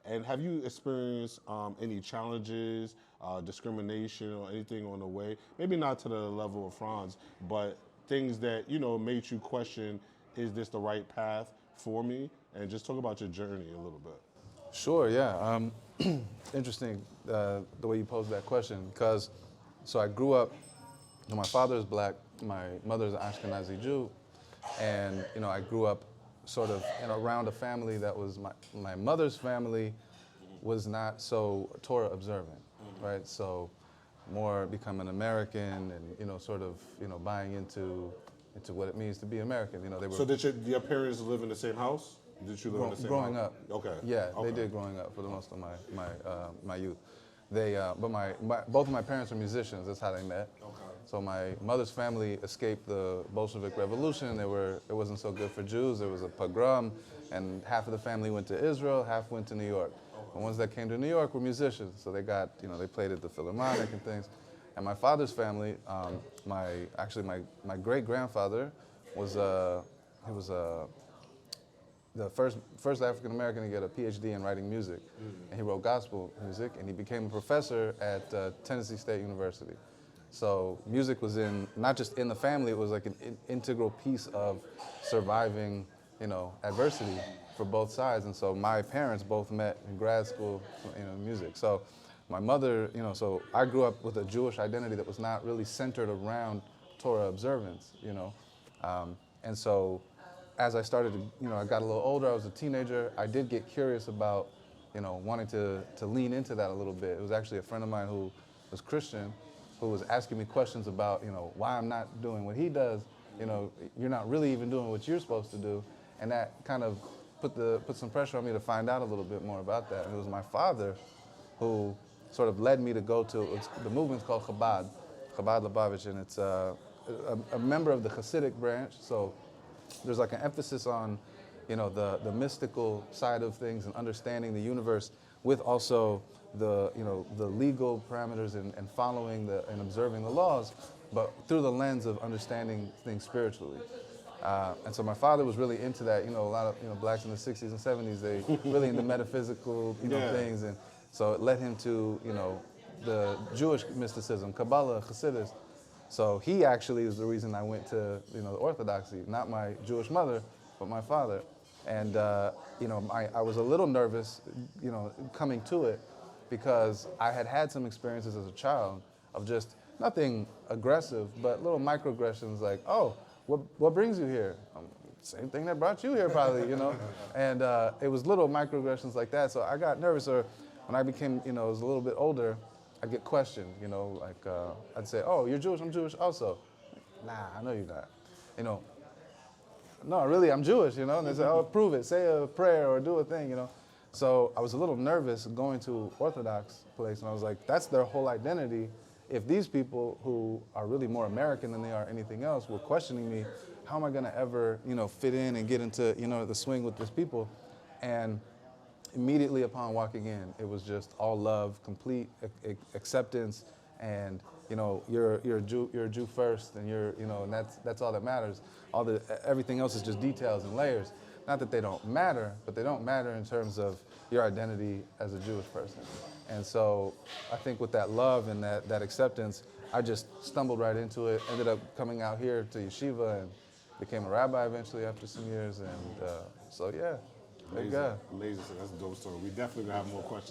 And have you experienced any challenges, discrimination, or anything on the way? Maybe not to the level of Franz, but things that, made you question, is this the right path for me? And just talk about your journey a little bit. Sure, yeah. Interesting the way you posed that question, because so I grew up, my father is black, my mother is an Ashkenazi Jew, and I grew up sort of around a family that was my mother's family was not so Torah observant, right? So more becoming American and sort of buying into what it means to be American. They were. So did your parents live in the same house? Did you live in the same growing house? up? Okay. Yeah, okay. they did growing up for the most of my youth. But both of my parents were musicians. That's how they met. Okay. So my mother's family escaped the Bolshevik Revolution. It wasn't so good for Jews. There was a pogrom, and half of the family went to Israel, half went to New York. The ones that came to New York were musicians, so they got they played at the Philharmonic and things. And my father's family, my great grandfather was the first African American to get a PhD in writing music, and he wrote gospel music, and he became a professor at Tennessee State University. So music was not just in the family; it was like an integral piece of surviving, adversity for both sides. And so my parents both met in grad school, music. So my mother, so I grew up with a Jewish identity that was not really centered around Torah observance, and so as I started to, I got a little older, I was a teenager, I did get curious about, wanting to lean into that a little bit. It was actually a friend of mine who was Christian who was asking me questions about, why I'm not doing what he does. You're not really even doing what you're supposed to do. And that kind of put some pressure on me to find out a little bit more about that. And it was my father who sort of led me to go to, the movement's called Chabad Lubavitch, and it's a member of the Hasidic branch. So there's like an emphasis on, the mystical side of things and understanding the universe with also the legal parameters and following and observing the laws, but through the lens of understanding things spiritually. And so my father was really into that. A lot of blacks in the 60s and 70s, they really into metaphysical things, and so it led him to the Jewish mysticism, Kabbalah, Hasidus. So he actually is the reason I went to the Orthodoxy, not my Jewish mother, but my father. And I was a little nervous, coming to it, because I had some experiences as a child of just nothing aggressive, but little microaggressions like, oh, what brings you here? Same thing that brought you here, probably, And it was little microaggressions like that. So I got nervous. Or when I became, was a little bit older, I get questioned, like I'd say, oh, you're Jewish, I'm Jewish also. Nah, I know you're not. No, really, I'm Jewish, And they say, oh, prove it, say a prayer or do a thing, So I was a little nervous going to Orthodox place, and I was like, that's their whole identity. If these people who are really more American than they are anything else were questioning me, how am I gonna ever, fit in and get into, the swing with these people? And immediately upon walking in, it was just all love, complete acceptance, and you're a Jew first, and and that's all that matters. Everything else is just details and layers. Not that they don't matter, but they don't matter in terms of your identity as a Jewish person. And so I think with that love and that acceptance, I just stumbled right into it. Ended up coming out here to yeshiva and became a rabbi eventually after some years. And so yeah, thank God. Amazing. That's a dope story. We definitely gonna have more questions.